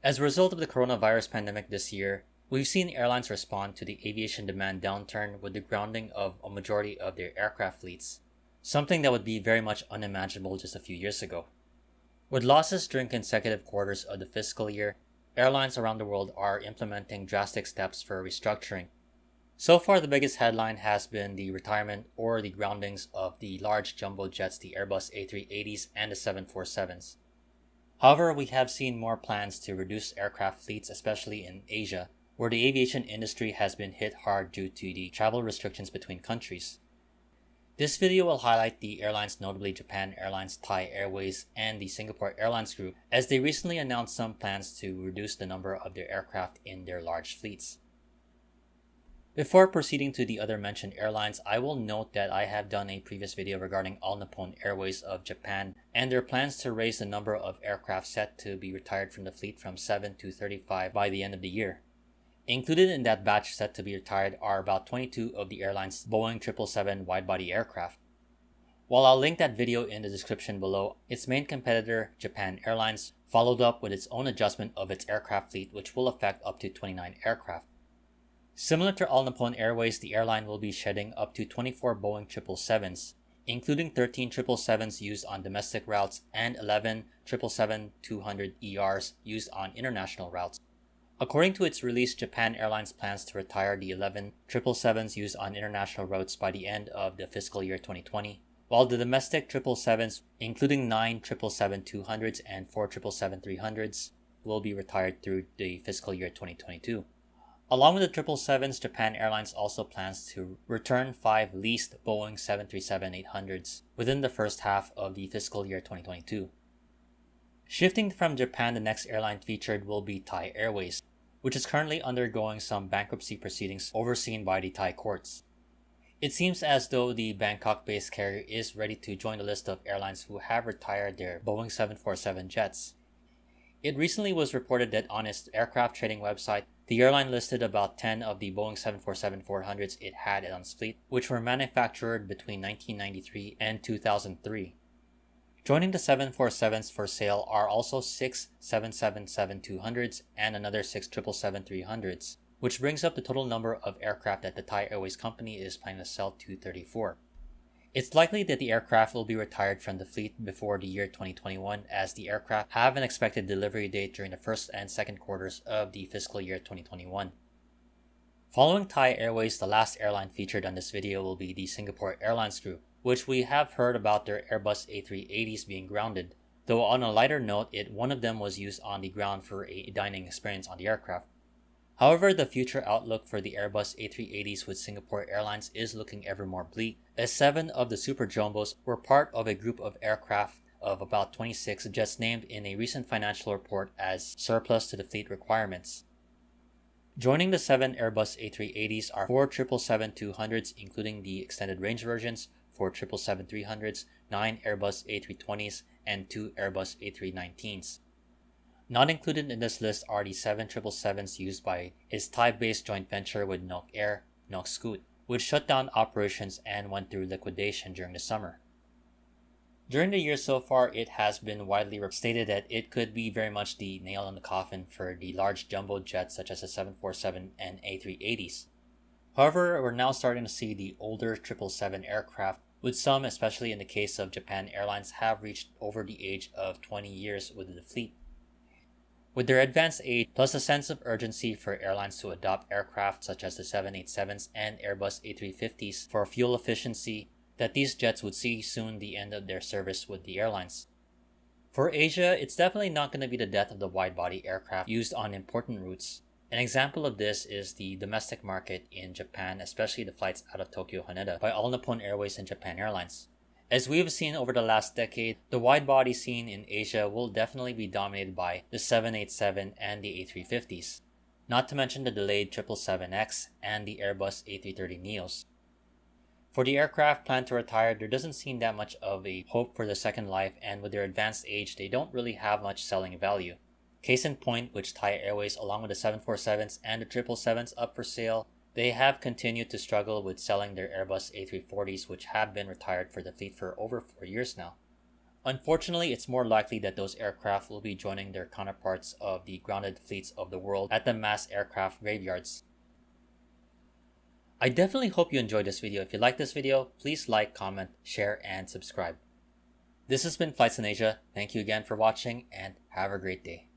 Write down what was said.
As a result of the coronavirus pandemic this year, we've seen airlines respond to the aviation demand downturn with the grounding of a majority of their aircraft fleets, something that would be very much unimaginable just a few years ago. With losses during consecutive quarters of the fiscal year, airlines around the world are implementing drastic steps for restructuring. So far, the biggest headline has been the retirement or the groundings of the large jumbo jets, the Airbus A380s and the 747s. However, we have seen more plans to reduce aircraft fleets, especially in Asia, where the aviation industry has been hit hard due to the travel restrictions between countries. This video will highlight the airlines, notably Japan Airlines, Thai Airways, and the Singapore Airlines Group, as they recently announced some plans to reduce the number of their aircraft in their large fleets. Before proceeding to the other mentioned airlines, I will note that I have done a previous video regarding All Nippon Airways of Japan and their plans to raise the number of aircraft set to be retired from the fleet from 7 to 35 by the end of the year. Included in that batch set to be retired are about 22 of the airline's Boeing 777 wide-body aircraft. While I'll link that video in the description below, its main competitor, Japan Airlines, followed up with its own adjustment of its aircraft fleet, which will affect up to 29 aircraft. Similar to All Nippon Airways, the airline will be shedding up to 24 Boeing 777s, including 13 777s used on domestic routes and 11 777-200ERs used on international routes. According to its release, Japan Airlines plans to retire the 11 777s used on international routes by the end of the fiscal year 2020, while the domestic 777s, including 9 777-200s and 4 777-300s, will be retired through the fiscal year 2022. Along with the 777s, Japan Airlines also plans to return 5 leased Boeing 737-800s within the first half of the fiscal year 2022. Shifting from Japan, the next airline featured will be Thai Airways, which is currently undergoing some bankruptcy proceedings overseen by the Thai courts. It seems as though the Bangkok-based carrier is ready to join the list of airlines who have retired their Boeing 747 jets. It recently was reported that on its aircraft trading website, the airline listed about 10 of the Boeing 747-400s it had on its fleet, which were manufactured between 1993 and 2003. Joining the 747s for sale are also 6 777-200s and another 6 777-300s, which brings up the total number of aircraft that the Thai Airways company is planning to sell to 34. It's likely that the aircraft will be retired from the fleet before the year 2021, as the aircraft have an expected delivery date during the first and second quarters of the fiscal year 2021. Following Thai Airways, the last airline featured on this video will be the Singapore Airlines Group, which we have heard about their Airbus A380s being grounded, though on a lighter note, one of them was used on the ground for a dining experience on the aircraft. However, the future outlook for the Airbus A380s with Singapore Airlines is looking ever more bleak, as 7 of the Super Jumbos were part of a group of aircraft of about 26 jets named in a recent financial report as surplus to the fleet requirements. Joining the 7 Airbus A380s are 4 777-200s, including the extended range versions, 4 777-300s, 9 Airbus A320s, and 2 Airbus A319s. Not included in this list are the 7 777s used by its Thai-based joint venture with Nok Air, Nok Scoot, which shut down operations and went through liquidation during the summer. During the year so far, it has been widely stated that it could be very much the nail in the coffin for the large jumbo jets such as the 747 and A380s. However, we're now starting to see the older 777 aircraft, with some, especially in the case of Japan Airlines, have reached over the age of 20 years within the fleet. With their advanced age, plus a sense of urgency for airlines to adopt aircraft such as the 787s and Airbus A350s for fuel efficiency, that these jets would see soon the end of their service with the airlines. For Asia, it's definitely not going to be the death of the wide-body aircraft used on important routes. An example of this is the domestic market in Japan, especially the flights out of Tokyo Haneda by All Nippon Airways and Japan Airlines. As we've seen over the last decade, the wide-body scene in Asia will definitely be dominated by the 787 and the A350s, not to mention the delayed 777X and the Airbus A330neos. For the aircraft planned to retire, there doesn't seem that much of a hope for the second life, and with their advanced age, they don't really have much selling value. Case in point, which Thai Airways, along with the 747s and the 777s up for sale, they have continued to struggle with selling their Airbus A340s, which have been retired for the fleet for over 4 years now. Unfortunately, it's more likely that those aircraft will be joining their counterparts of the grounded fleets of the world at the mass aircraft graveyards. I definitely hope you enjoyed this video. If you like this video, please like, comment, share, and subscribe. This has been Flights in Asia. Thank you again for watching, and have a great day.